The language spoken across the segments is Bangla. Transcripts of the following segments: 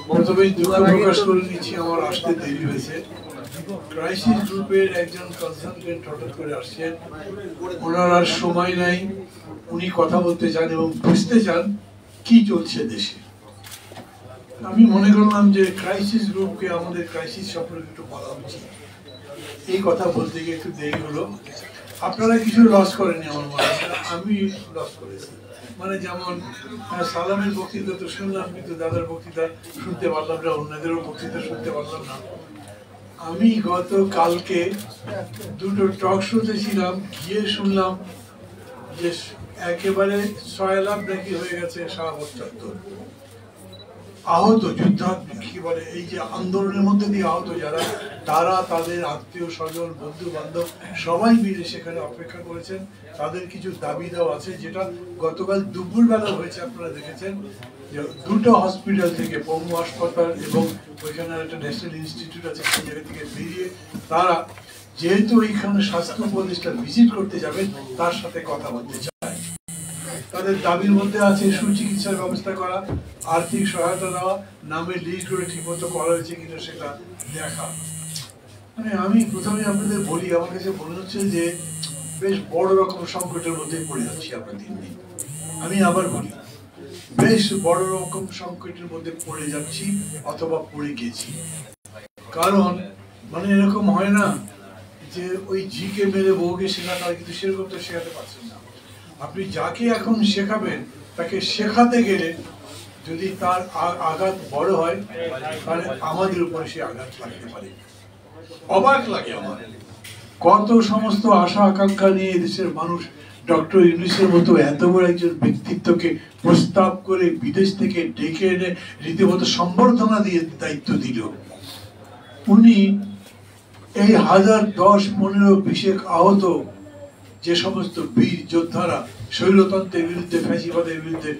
প্রথমেই দুঃখ প্রকাশ করে নিচ্ছি, আমার আসতে দেরি হয়েছে। ক্রাইসিস গ্রুপের একজন কনসালটেন্ট হঠাৎ করে আসছেন, ওনার আর সময় নাই, উনি কথা বলতে চান এবং বুঝতে চান কি চলছে দেশে। আমি মনে করলাম যে ক্রাইসিস গ্রুপকে আমাদের ক্রাইসিস সম্পর্কে একটু বলা উচিত। এই কথা বলতে গিয়ে একটু দেরি হলো। আপনারা কিছু লস করেনি আমার মনে হয়, আমি লস করেছি। মানে যেমন সালামের বক্তৃতা তো শুনলাম, কিন্তু দাদার বক্তৃতা শুনতে পারলাম না, অন্যদেরও বক্তৃতা শুনতে পারলাম না। আমি গত কালকে দুটো টক শোতে ছিলাম, গিয়ে শুনলাম যে একেবারে 6 লাখ নাকি হয়ে গেছে শাহবাগ চত্বর। আহত যুদ্ধ কি বলে, এই যে আন্দোলনের মধ্যে দিয়ে আহত যারা, তারা তাদের আত্মীয় স্বজন বন্ধু বান্ধব সবাই মিলে সেখানে অপেক্ষা করেছেন। তাদের কিছু দাবি দেওয়া আছে, যেটা গতকাল দুপুরবেলা হয়েছে, আপনারা দেখেছেন যে দুটো হসপিটাল থেকে, পঙ্গু হাসপাতাল এবং ওইখানে একটা ন্যাশনাল ইনস্টিটিউট আছে, সেই জায়গা থেকে বেরিয়ে তারা যেহেতু ওইখানে স্বাস্থ্য উপদেষ্টা ভিজিট করতে যাবেন, তার সাথে কথা বলতে চায়। তাদের দাবির মধ্যে আছে সুচিকিৎসার ব্যবস্থা করা, আর্থিক সহায়তা দেওয়া, নামের লিস্ট করে ঠিকমতো করা হয়েছে কিনা সেটা দেখা। মানে আমি প্রথমে আপনাদের বলি, আমার কাছে মনে হচ্ছে যে বেশ বড় রকম সংকটের মধ্যে পড়ে যাচ্ছি আমরা দিন দিন। আমি আবার বলি, বেশ বড় রকম সংকটের মধ্যে পড়ে যাচ্ছি অথবা পড়ে গেছি। কারণ মানে এরকম হয় না যে ওই ঝিকে মেরে বউকে শেখাতে হয়, কিন্তু সেরকম তো শেখাতে পারছেন না। আপনি যাকে এখন শেখাবেন, তাকে শেখাতে গেলে যদি তার আঘাত বড় হয়, তাহলে আমাদের উপরে সে আঘাত লাগতে পারে। অবাক লাগে আমার, কত সমস্ত আশা আকাঙ্ক্ষা নিয়ে দেশের মানুষ ডক্টর ইউনূসের মতো এত বড় একজন ব্যক্তিত্বকে প্রস্তাব করে বিদেশ থেকে ডেকে এনে রীতিমতো সম্বর্ধনা দিয়ে দায়িত্ব দিল। উনি এই 1000, 10, 15, 20 আহত যে সমস্ত বীর যোদ্ধারা শৈলতন্ত্রের বিরুদ্ধে, ফ্যাসিবাদের বিরুদ্ধে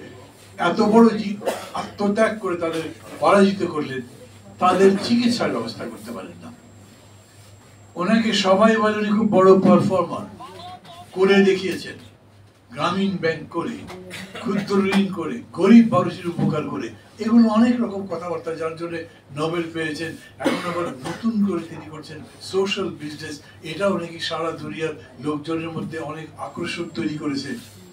এত বড় আত্মত্যাগ করে তাদের পরাজিত করলেন, তাদের চিকিৎসার ব্যবস্থা করতে পারেন না। ওনাকে সবাই বলে উনি খুব বড় পারফর্মার, করে দেখিয়েছেন। গ্রামীণ ব্যাংক করে, ক্ষুদ্র ঋণ করে, গরিব মানুষের উপকার করে, এগুলো অনেক রকম কথাবার্তা, যার জন্য নোবেল পেয়েছেন। এখন আবার নতুন করে তিনি করছেন সোশ্যাল বিজনেস, এটাও নাকি সারা দুনিয়ার লোকজনের মধ্যে অনেক আকর্ষণ তৈরি করেছে।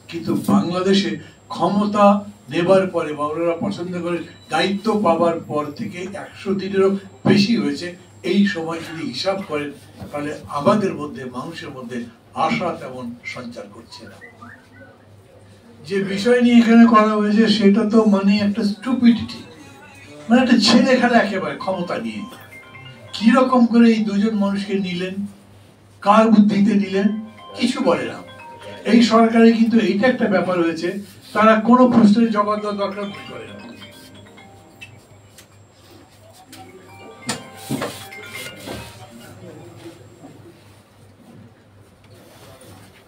কিন্তু বাংলাদেশে ক্ষমতা নেবার পরে বা ওনারা পছন্দ করে দায়িত্ব পাবার পর থেকে 100 দিনেরও বেশি হয়েছে। এই সময় যদি হিসাব করেন, তাহলে আমাদের মধ্যে, মানুষের মধ্যে আশা তেমন সঞ্চার করছে না। যে বিষয় নিয়ে এখানে করা হয়েছে সেটা তো মানে একটা স্টুপিডিটি, মানে একটা ছেলে খেলা একেবারে ক্ষমতা নিয়ে। কি রকম করে এই দুজন মানুষকে নিলেন, কার বুদ্ধিতে নিলেন, কিছু বলে না। এই সরকারে কিন্তু এইটা একটা ব্যাপার হয়েছে, তারা কোনো প্রশ্নের জবাব দেওয়ার দরকার মনে করে না।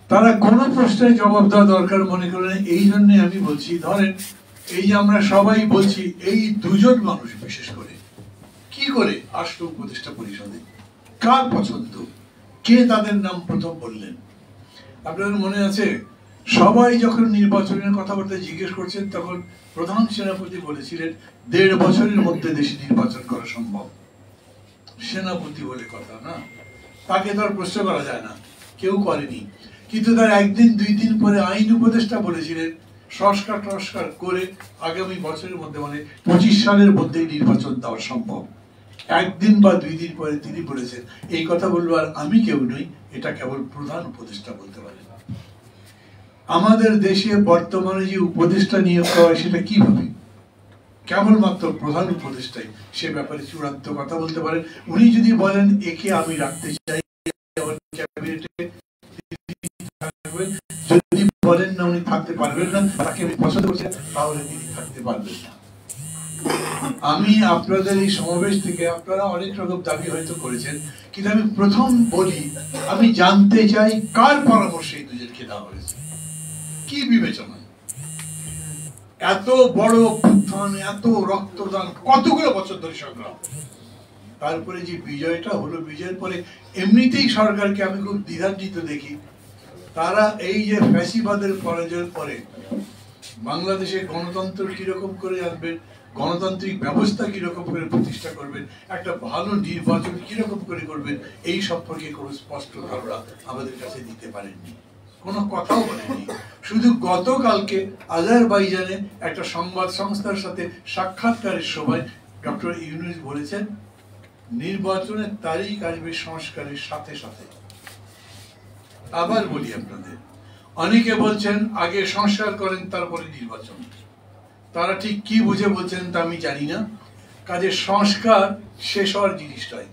তারা কোনো প্রশ্নের জবাব দেওয়া দরকার মনে করেন। এই জন্য আমি বলছি, ধরেন এই যে আমরা সবাই বলছি, এই দুজন মানুষ বিশেষ করে কি করে আসলো উপদেষ্টা পরিষদে, কার পছন্দ, কে তাদের নাম প্রথম বললেন? আপনাদের মনে আছে, সবাই যখন নির্বাচনের কথাবার্তা জিজ্ঞেস করছেন, তখন প্রধান সেনাপতি বলেছিলেন 1.5 বছরের মধ্যে দেশে নির্বাচন করা সম্ভব। সেনাপতি বলে কথা না, তাকে তো আর প্রশ্ন করা যায় না, কেউ করেনি। কিন্তু তার 1 দিন 2 দিন পরে আইন উপদেষ্টা বলেছিলেন সংস্কার করে আগামী বছরের মধ্যে, মানে 25 সালের মধ্যেই নির্বাচন দেওয়া সম্ভব। 1 দিন বা 2 দিন পরে তিনি বলেছেন। এই কথা বলবো আর আমি কেউ নই, এটা কেবল প্রধান উপদেষ্টা বলতে পারেন। আমাদের দেশে বর্তমানে যে উপদেষ্টা নিয়োগ করা হয়, সেটা কিভাবে? কেবলমাত্র প্রধান উপদেষ্টাই সে ব্যাপারে চূড়ান্ত কথা বলতে পারেন। উনি যদি বলেন একে আমি রাখতে চাই ক্যাবিনেটে, যদি বলেন না উনি থাকতে পারবেন না, তাকে আমি পছন্দ করছি, তাহলে তিনি থাকতে পারবেন না। আমি আপনাদের এই সমাবেশ থেকে, আপনারা অনেক রকম দাবি হয়তো করেছেন, কিন্তু আমি প্রথম বলি, আমি জানতে চাই কার পরামর্শে এই দুজনকে দেওয়া হয়েছে, কি বিবেচনা? এত বড় অভ্যুত্থান, এত রক্তদান, কতগুলো বছর ধরে সংগ্রাম, তারপরে যে বিজয়টা হলো, বিজয়ের পরে এমনিতেই সরকারকে আমি খুব দ্বিধান্বিত দেখি। তারা এই যে ফ্যাসিবাদের পরাজয়ের পরে বাংলাদেশে গণতন্ত্র কিরকম করে আনবেন, গণতান্ত্রিক ব্যবস্থা কিরকম করে প্রতিষ্ঠা করবেন, একটা ভালো নির্বাচন কিরকম করে করবেন, এই সম্পর্কে কোনো স্পষ্ট ধারণা আমাদের কাছে দিতে পারেননি, কোনো কথাও বলেননি। শুধু গতকালকে আজারবাইজানে একটা সংবাদ সংস্থার সাথে সাক্ষাৎকারের সময় ডক্টর ইউনূস বলেছেন নির্বাচনের তারিখ আসবে সংস্কারের সাথে সাথে। আবার বলি আপনাদের, অনেকে বলছেন আগে সংস্কার করেন তারপরে নির্বাচন। তারা ঠিক কি বুঝে বলছেন তা আমি জানি না। কাজে সংস্কার শেষ হওয়ার জিনিস নয়।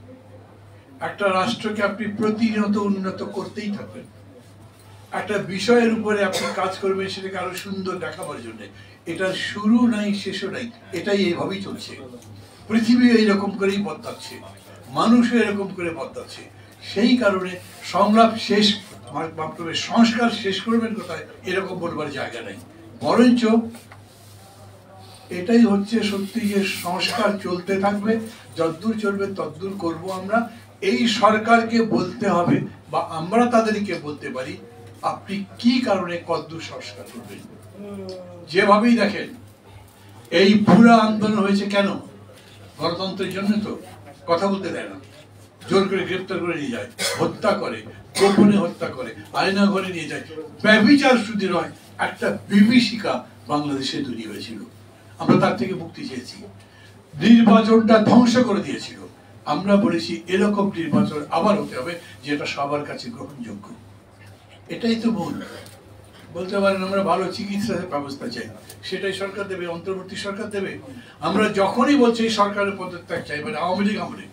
একটা রাষ্ট্রকে আপনি প্রতিনিয়ত উন্নত করতেই থাকবেন। একটা বিষয়ের উপরে আপনি কাজ করবেন সেটাকে আরো সুন্দর দেখাবার জন্য। এটার শুরু নাই শেষও নাই, এটাই এইভাবেই চলছে। পৃথিবী এইরকম করেই বদলাচ্ছে, মানুষও এরকম করে বদলাচ্ছে। সেই কারণে সংলাপ শেষ, সংস্কার শেষ করবেন কোথায় এরকম বলবার জায়গা নাই। বরঞ্চ এটাই হচ্ছে সত্যি যে সংস্কার চলতে থাকবে, যতদূর চলবে ততদূর করব আমরা। এই সরকারকে বলতে হবে বা আমরা তাদেরকে বলতে পারি আপনি কি কারণে কতদূর সংস্কার করবেন। যেভাবেই দেখেন এই পুরো আন্দোলন হয়েছে কেন? গণতন্ত্রের জন্য তো। কথা বলতে দেয় না, জোর করে গ্রেপ্তার করে নিয়ে যায়, হত্যা করে, গোপনে হত্যা করে, আয়না ঘরে নিয়ে যায়। ব্যভিচার শুধু নয়, একটা বিভীষিকা বাংলাদেশে তৈরি হয়েছিল, আমরা তার থেকে মুক্তি চেয়েছি। নির্বাচনটা ধ্বংস করে দিয়েছিল। আমরা বলেছি এরকম নির্বাচন আবার হতে হবে যেটা সবার কাছে গ্রহণযোগ্য। এটাই তো মূল। বলতে পারেন আমরা ভালো চিকিৎসার ব্যবস্থা চাই, সেটাই সরকার দেবে, অন্তর্বর্তী সরকার দেবে। আমরা যখনই বলছি এই সরকারের পদত্যাগ চাই, মানে আওয়ামী লীগ আমলে,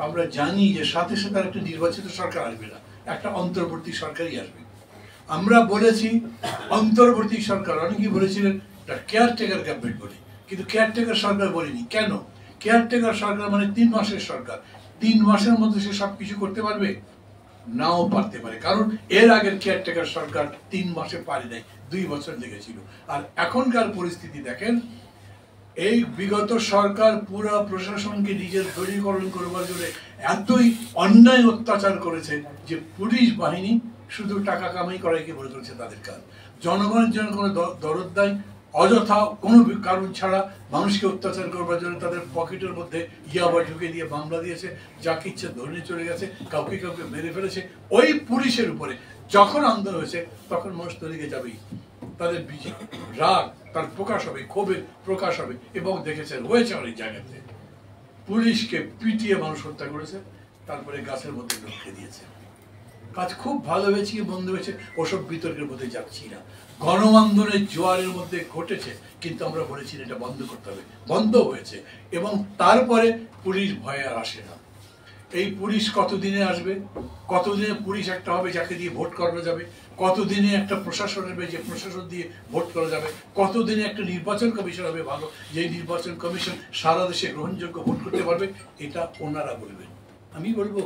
আমরা জানি যে সাথে সাথে একটা নির্বাচিত সরকার আসবে না, একটা অন্তর্বর্তী সরকারই আসবে। আমরা বলেছি অন্তর্বর্তী সরকার, অনেকেই বলেছিলেন কেয়ারটেকার গভর্নমেন্ট বলে, কিন্তু কেয়ারটেকার সরকার বলিনি। কেন? কেয়ারটেকার সরকার মানে 3 মাসের সরকার। 3 মাসের মধ্যে সে সবকিছু করতে পারবে? নাও পারতে পারে, কারণ এর আগের কেয়ারটেকার সরকার 3 মাসে পারে নাই, 2 বছর লেগেছিল। আর এখনকার পরিস্থিতি দেখেন, এই বিগত সরকার পুরো প্রশাসনকে নিজের দলীয়করণ করবার জন্য এতই অন্যায় অত্যাচার করেছে যে পুলিশ বাহিনী শুধু টাকা কামাই করাইকে মনে করেছে তাদের কাজ। জনগণের জন্য কোনো দরদ নাই, অযথা কোনো কারণ ছাড়া মানুষকে অত্যাচার করবার জন্য তাদের পকেটের মধ্যে ইয়াবা ঢুকে দিয়ে মামলা দিয়েছে, যাকে ইচ্ছে ধরে নিয়ে চলে গেছে, কাউকে কাউকে মেরে ফেলেছে। ওই পুলিশের উপরে যখন আন্দোলন হয়েছে তখন মানুষ তলিকে যাবেই, তাদের রাগ তার প্রকাশ হবে, ক্ষোভের প্রকাশ হবে। এবং দেখেছেন হয়েছে অনেক জায়গাতে, পুলিশকে পিটিয়ে মানুষ হত্যা করেছে, তারপরে গাছের মধ্যে ঢুকিয়ে দিয়েছে। কাজ খুব ভালো হয়েছে কি মন্দ হয়েছে ওসব বিতর্কের মধ্যে যাচ্ছি না। গণ আন্দোলনের জোয়ারের মধ্যে ঘটেছে, কিন্তু আমরা বলেছি এটা বন্ধ করতে হবে, বন্ধ হয়েছে। এবং তারপরে পুলিশ ভয়ে আর আসে না। এই পুলিশ কতদিনে আসবে? কতদিনে পুলিশ একটা হবে যাকে দিয়ে ভোট করানো যাবে? কতদিনে একটা প্রশাসন হবে যে প্রশাসন দিয়ে ভোট করা যাবে? কতদিনে একটা নির্বাচন কমিশন হবে ভালো, যে নির্বাচন কমিশন সারা দেশে গ্রহণযোগ্য ভোট করতে পারবে? এটা ওনারা বলবেন, আমি বলবো?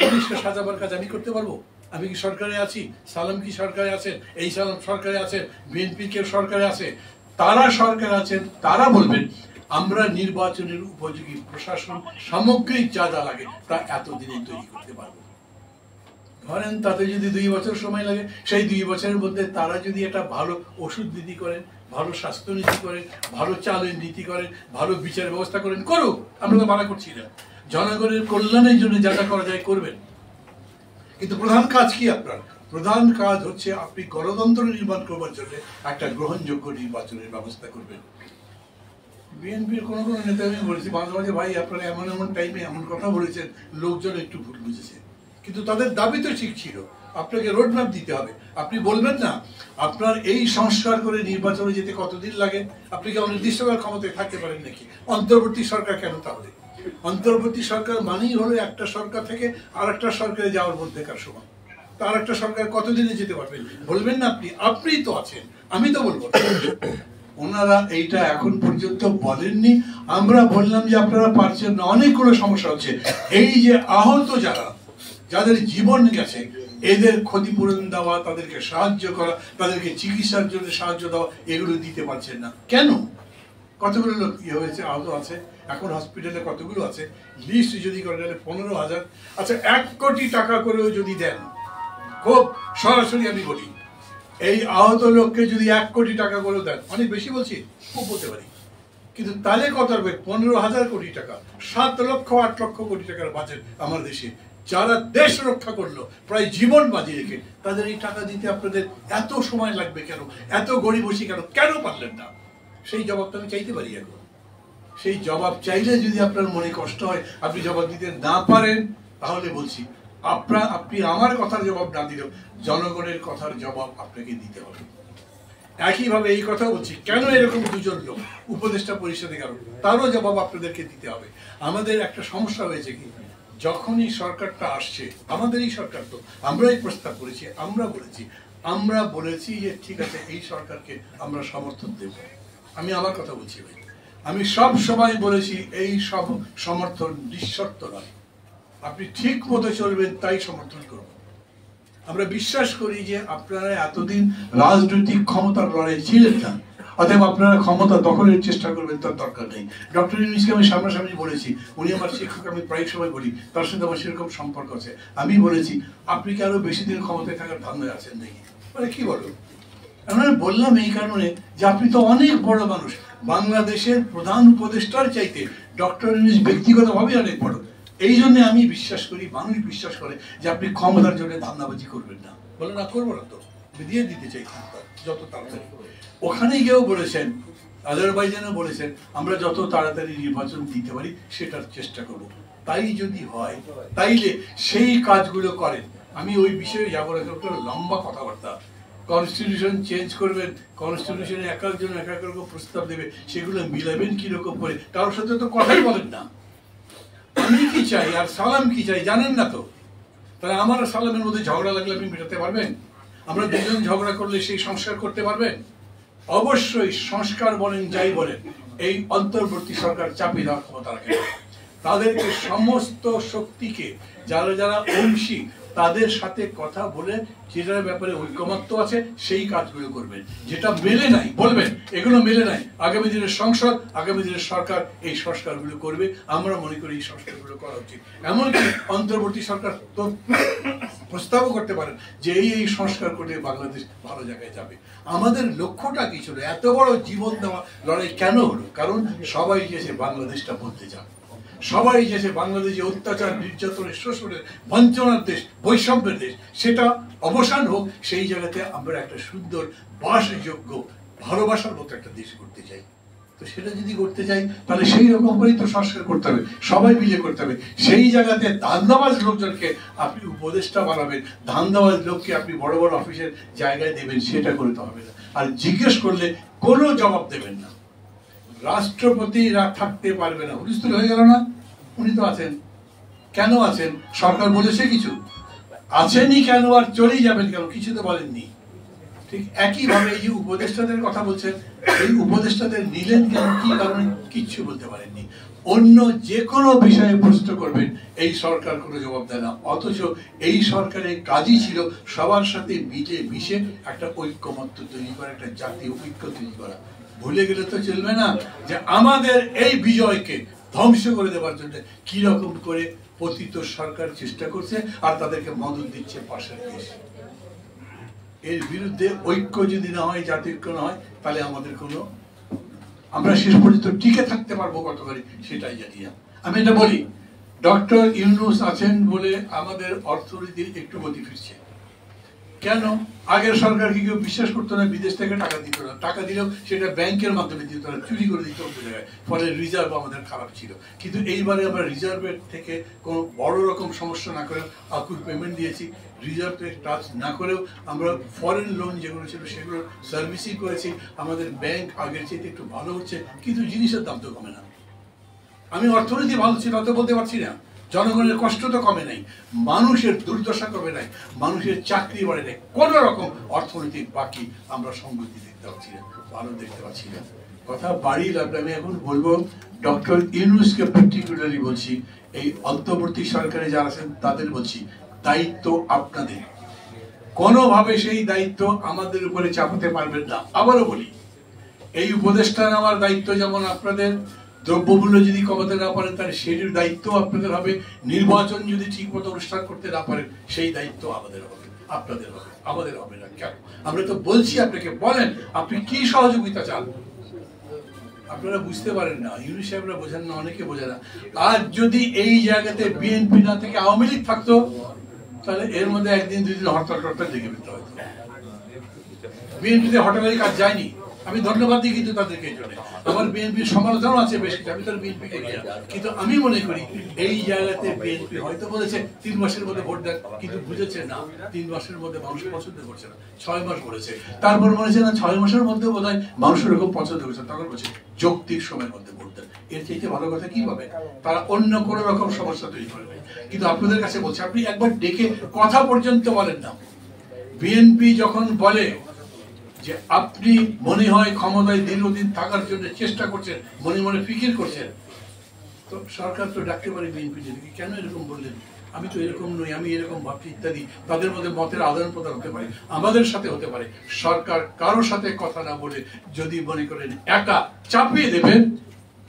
পুলিশকে সাজাবার কাজ আমি করতে পারবো? আমি কি সরকারে আছি? সালাম কি সরকারে আছেন? এই সালাম সরকারে আছেন, বিএনপি কে সরকারে আছে, তারা সরকারে আছেন, তারা বলবেন আমরা নির্বাচনের উপযোগী প্রশাসন সামগ্রিক যা যা লাগে তা এতদিনে তৈরি করতে পারবো। ধরেন তাতে যদি 2 বছর সময় লাগে, সেই 2 বছরের মধ্যে তারা যদি একটা ভালো ওষুধ নীতি করেন, ভালো স্বাস্থ্য নীতি করেন, ভালো চালের নীতি করেন, ভালো বিচার ব্যবস্থা করেন, করুক, আমরা তো মানা করছি না। জনগণের কল্যাণের জন্য যা যা করা যায় করবেন। কিন্তু প্রধান কাজ কি আপনার? প্রধান কাজ হচ্ছে আপনি গণতন্ত্র নির্মাণ করবার জন্য একটা গ্রহণযোগ্য নির্বাচনের ব্যবস্থা করবেন। বিএনপির কোনো কোনো নেতা আমি বলেছি মাঝে মাঝে, ভাই আপনারা এমন এমন টাইমে এমন কথা বলেছেন, লোকজন একটু ভুল বুঝেছে, কিন্তু তাদের দাবি তো ঠিক ছিল। আপনাকে রোডম্যাপ দিতে হবে। আপনি বলবেন না আপনার এই সংস্কার করে নির্বাচনে যেতে কতদিন লাগে? আপনি কি অনির্দিষ্টকাল ক্ষমতায় থাকতে পারেন নাকি? অন্তর্বর্তী সরকার কেন তাহলে? অন্তর্বর্তী সরকার মানেই হলো একটা সরকার থেকে আর একটা সরকারে যাওয়ার মধ্যেকার সময়। তার একটা সরকার কতদিনে যেতে পারবেন বলবেন না আপনি? আপনিই তো আছেন, আমি তো বলবো। ওনারা এইটা এখন পর্যন্ত বলেননি। আমরা বললাম যে আপনারা পারছেন না, অনেকগুলো সমস্যা হচ্ছে। এই যে আহত যারা, যাদের জীবন গেছে, এদের ক্ষতিপূরণ দেওয়া, তাদেরকে সাহায্য করা, তাদেরকে চিকিৎসার জন্য সাহায্য দেওয়া, এগুলো দিতে পারছেন না কেন? কতগুলো লোক ইয়ে হয়েছে, আহত আছে, এখন হসপিটালে কতগুলো আছে, লিস্ট যদি করে গেলে 15,000। আচ্ছা 1 কোটি টাকা করেও যদি দেন, খুব সরাসরি আমি বলি, এই আহত লোককে যদি 1 কোটি টাকা করেও দেন, অনেক বেশি বলছি, খুব বলতে পারি, কিন্তু তাহলে কত হবে? 15,000 কোটি টাকা, 7 লক্ষ 8 লক্ষ কোটি টাকার বাজেট আমার দেশে, যারা দেশ রক্ষা করলো প্রায় জীবন বাজি রেখে, তাদের এই টাকা দিতে আপনাদের এত সময় লাগবে কেন? এত গড়িমসি কেন? কেন পারলেন না? সেই জবাবটা আমি চাইতে পারি এখন। সেই জবাব চাইলে যদি আপনার মনে কষ্ট হয়, আপনি জবাব দিতে না পারেন, তাহলে বলছি আপনি আমার কথার জবাব না দিলেও জনগণের কথার জবাব আপনাকে দিতে হবে। একইভাবে এই কথা বলছি, কেন এরকম দুজন লোক উপদেষ্টা পরিষদে গেল, তারও জবাব আপনাদেরকে দিতে হবে। আমাদের একটা সমস্যা হয়েছে কি, যখনই সরকারটা আসছে, আমাদের এই সরকার, তো আমরাই প্রস্তাব করেছি, আমরা বলেছি যে ঠিক আছে, এই সরকারকে আমরা সমর্থন দেব। আমি আমার কথা বলছি ভাই, আমি সব সময় বলেছি এই সব সমর্থন নিঃশর্ত নয়, আপনি ঠিক মতো চলবেন তাই সমর্থন করব। আমরা বিশ্বাস করি যে আপনারা এতদিন রাজনৈতিক ক্ষমতার লড়াই ছিলেন না, অতএব আপনারা ক্ষমতা দখলের চেষ্টা করবেন তার দরকার নেই। ডক্টর ইউনূসকে আমি সামনাসামনি বলেছি, উনি আমার শিক্ষক, আমি প্রায় সময় বলি, তার সাথে আমার সেরকম সম্পর্ক আছে। আমি বলেছি আপনি কি আরো বেশি দিন ক্ষমতায় থাকার ধান্দায় আছেন নাকি? মানে কি বলো? আমরা বললাম এই কারণে যে আপনি তো অনেক বড় মানুষ, বাংলাদেশের প্রধান উপদেষ্টার চাইতে ডক্টর ইউনূস ব্যক্তিগতভাবে অনেক বড়। এই জন্য আমি বিশ্বাস করি, মানুষ বিশ্বাস করে যে আপনি ক্ষমতার জন্য ধান্দাবাজি করবেন না। বলে না, করবো না তো, দিয়ে দিতে চাই ক্ষমতা যত তাড়াতাড়ি। ওখানে গিয়েও বলেছেন, আজারবাইজানও বলেছেন, আমরা যত তাড়াতাড়ি নির্বাচন দিতে পারি সেটার চেষ্টা করব। তাই যদি হয় তাইলে সেই কাজগুলো করেন। আমি ওই বিষয়ে যাবো না, লম্বা কথাবার্তা। কনস্টিটিউশন চেঞ্জ করবেন, কনস্টিটিউশনে এক একজন এক এক রকম প্রস্তাব দেবে, সেগুলো মিলাবেন কিরকম করে, কারোর সাথে তো কথাই বলেন না। আমি কি চাই আর সালাম কি চাই জানেন না তো? তাহলে আমার সালামের মধ্যে ঝগড়া লাগলে আপনি মেটাতে পারবেন? আমরা দুজন ঝগড়া করলে সেই সংস্কার করতে পারবেন? অবশ্যই সংস্কার বলেন যাই বলেন, এই অন্তর্বর্তী সরকার চাপিয়ে দেওয়ার ক্ষমতা রাখে। তাদেরকে সমস্ত শক্তিকে, যারা যারা অংশী, তাদের সাথে কথা বলে যেটার ব্যাপারে ঐকমত্য আছে সেই কাজগুলো করবেন। যেটা মেলে নাই বলবেন এগুলো মেলে নাই, আগামী দিনের সংসদ, আগামী দিনের সরকার এই সংস্কারগুলো করবে। আমরা মনে করি এই সংস্কারগুলো করা উচিত। এমনকি অন্তর্বর্তী সরকার তো প্রস্তাবও করতে পারেন যে এই সংস্কার করলে বাংলাদেশ ভালো জায়গায় যাবে। আমাদের লক্ষ্যটা কি ছিল? এত বড় জীবন দেওয়া লড়াই কেন হলো? কারণ সবাই গেছে বাংলাদেশটা বলতে যাবে, সবাই যে বাংলাদেশে অত্যাচার, নির্যাতনের, শোষণের, বঞ্চনার দেশ, বৈষম্যের দেশ, সেটা অবসান হোক। সেই জায়গাতে আমরা একটা সুন্দর বাসযোগ্য ভালোবাসার মতো একটা দেশ করতে চাই। তো সেটা যদি করতে চাই তাহলে সেই রকম করেই তো সংস্কার করতে হবে, সবাই মিলে করতে হবে। সেই জায়গাতে ধান্দাবাজ লোকজনকে আপনি উপদেষ্টা বানাবেন, ধান্দাবাজ লোককে আপনি বড় বড় অফিসের জায়গায় দেবেন, সেটা করতে হবে না। আর জিজ্ঞেস করলে কোনো জবাব দেবেন না। রাষ্ট্রপতি থাকতে পারবে না, হুলস্থুল হয়ে গেল না? উনি তো আছেন, কেন আছেন? সরকার বলেছে কিছু? আছেনই কেন আর চলেই যাবেন কেন? কিছু তো বলেননি। ঠিক একইভাবে এই যে উপদেষ্টাদের কথা বলছেন, এই উপদেষ্টাদের নিলেন কেন, কি কারণে, কিচ্ছু বলতে পারেননি। অন্য যে কোনো বিষয়ে প্রশ্ন করবেন, এই সরকার কোনো জবাব দেয় না। অথচ এই সরকারের কাজই ছিল সবার সাথে মিলে মিশে একটা ঐক্যমত্য তৈরি করা, একটা জাতীয় ঐক্য তৈরি করা। ভুলে গেলে তো চলবে না যে আমাদের এই বিজয়কে ধ্বংস করে দেওয়ার জন্য কি রকম করে পতিত সরকার চেষ্টা করছে, আর তাদেরকে মদত দিচ্ছে পাশের দেশ। এর বিরুদ্ধে ঐক্য যদি না হয়, জাতীয় ঐক্য না হয়, তাহলে আমাদের আমরা শেষ পর্যন্ত টিকে থাকতে পারবো কতবারই সেটাই জানি না। আমি এটা বলি, ডক্টর ইউনূস আছেন বলে আমাদের অর্থনীতির একটু গতি ফিরছে। কেন? আগের সরকারকে কেউ বিশ্বাস করতো না, বিদেশ থেকে টাকা দিত না, টাকা দিলেও সেটা ব্যাংকের মাধ্যমে দিত না, চুরি করে দিত অন্য জায়গায়, ফলে রিজার্ভ আমাদের খারাপ ছিল। কিন্তু এইবারে আমরা রিজার্ভের থেকে কোনো বড় রকম সমস্যা না করেও আকুল পেমেন্ট দিয়েছি, রিজার্ভে টাচ না করেও আমরা ফরেন লোন যেগুলো ছিল সেগুলো সার্ভিসিং করেছি। আমাদের ব্যাংক আগের চেয়ে একটু ভালো হচ্ছে, কিন্তু জিনিসের দাম তো কমে না। আমি অর্থনীতি ভালো ছিল অত বলতে পারছি না, জনগণের কষ্ট তো কমে নাই, মানুষের দুর্দশা কমে নাই, মানুষের চাকরি বাড়ে নাই, কোন রকম অর্থনৈতিক বাকি আমরা সংগতি দেখতে পাচ্ছি না, ভালো দেখতে পাচ্ছি না। কথা বাড়িয়ে লাভ। আমি এখন বলবো ডক্টর ইউনূসকে পার্টিকুলারলি বলছি, এই অন্তর্বর্তী সরকারে যারা আছেন তাদের বলছি, দায়িত্ব আপনাদের। কোনোভাবে সেই দায়িত্ব আমাদের উপরে চাপাতে পারবেন না। আবারও বলি, এই উপদেষ্টা নেওয়ার দায়িত্ব যেমন আপনাদের, দ্রব্যমূল্য যদি কমাতে না পারেন তাহলে সেটির দায়িত্ব আপনাদের হবে, নির্বাচন যদি ঠিক মতো অনুষ্ঠান করতে না পারেন সেই দায়িত্ব আমাদের হবে, আপনাদের হবে, আমাদের হবে না। কেন? আমরা তো বলছি আপনাকে, বলেন আপনি কি সহযোগিতা চান। আপনারা বুঝতে পারেন না, ইউনূস সাহেবরা বোঝেন না, অনেকে বোঝে না। আজ যদি এই জায়গাতে বিএনপি না থেকে আওয়ামী লীগ থাকতো, তাহলে এর মধ্যে একদিন দুই দিন হরতাল টরতাল দেখে ফেলতে হয়তো। বিএনপিতে হরতালের কাজ যায়নি, আমি ধন্যবাদ দিই কিন্তু তাদেরকে এই জন্য। আমার বিএনপির সমালোচনা আছে বেশ কিছু, আমি তার বিএনপিকে গিয়ে, কিন্তু আমি মনে করি এই জায়গাতে বিএনপি হয়তো বলেছে 3 মাসের মধ্যে ভোট দেন, কিন্তু বুঝেছে না 3 মাসের মধ্যে মানুষ পছন্দ করছে না, 6 মাস বলেছে। তারপর বলেছে না 6 মাসের মধ্যে বোধ হয় মানুষের এরকম পছন্দ করছে, তখন বলছে যৌক্তিক সময়ের মধ্যে ভোট দেন। এর চাইতে ভালো কথা কি পাবে? তারা অন্য কোনো রকম সমস্যা তৈরি করবে। কিন্তু আপনাদের কাছে বলছে, আপনি একবার ডেকে কথা পর্যন্ত বলেন না। বিএনপি যখন বলে যে আপনি মনে হয় ক্ষমতায় দীর্ঘদিন থাকার জন্য চেষ্টা করছেন, মনে মনে ফিকির করছেন, তো সরকার তো ডাকতে পারে বিএনপি থেকে, কেন এরকম বললেন, আমি তো এরকম নই, আমি এরকম ভাবছি ইত্যাদি। তাদের মধ্যে মতের আদান প্রদান হতে পারে, আমাদের সাথে হতে পারে। সরকার কারোর সাথে কথা না বলে যদি মনে করেন একা চাপিয়ে দেবেন,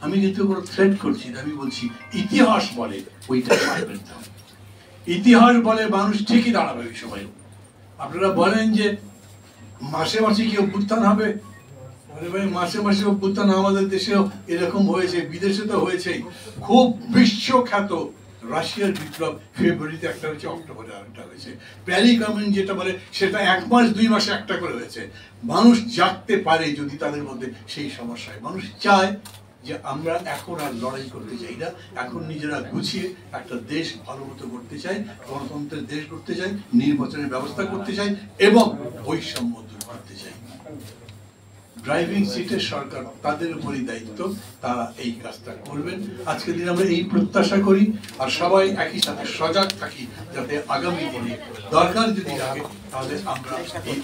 আমি কিন্তু কোনো থ্রেট করছি না, আমি বলছি ইতিহাস বলে ওইটা পারবেন না। ইতিহাস বলে মানুষ ঠিকই দাঁড়াবে ওই সময়। আপনারা বলেন যে মাসে মাসে কি অভ্যুত্থান হবে? আরে ভাই, মাসে মাসে অভ্যুত্থান আমাদের দেশেও এরকম হয়েছে, বিদেশে তো হয়েছেই। খুব বিশ্বখ্যাত রাশিয়ার বিপ্লব ফেব্রুয়ারিতে একটা হয়েছে, অক্টোবরে আরেকটা হয়েছে। প্যারি কমিউন যেটা বলে সেটা 1 মাস 2 মাসে একটা করে হয়েছে। মানুষ জাগতে পারে যদি তাদের মধ্যে সেই সমস্যায়। মানুষ চায় যে আমরা এখন আর লড়াই করতে চাই না, এখন নিজেরা গুছিয়ে একটা দেশ ভালো মতো করতে চাই, গণতন্ত্রের দেশ করতে চাই, নির্বাচনের ব্যবস্থা করতে চাই এবং বৈষম্য দূর করতে চাই। ড্রাইভিং সিটের সরকার, তাদের উপরই দায়িত্ব, তারা এই কাজটা করবেন। আজকের দিন আমরা এই প্রত্যাশা করি, আর সবাই একই সাথে সজাগ থাকি যাতে আগামী দিনে দরকার যদি লাগে তাহলে আমরা এই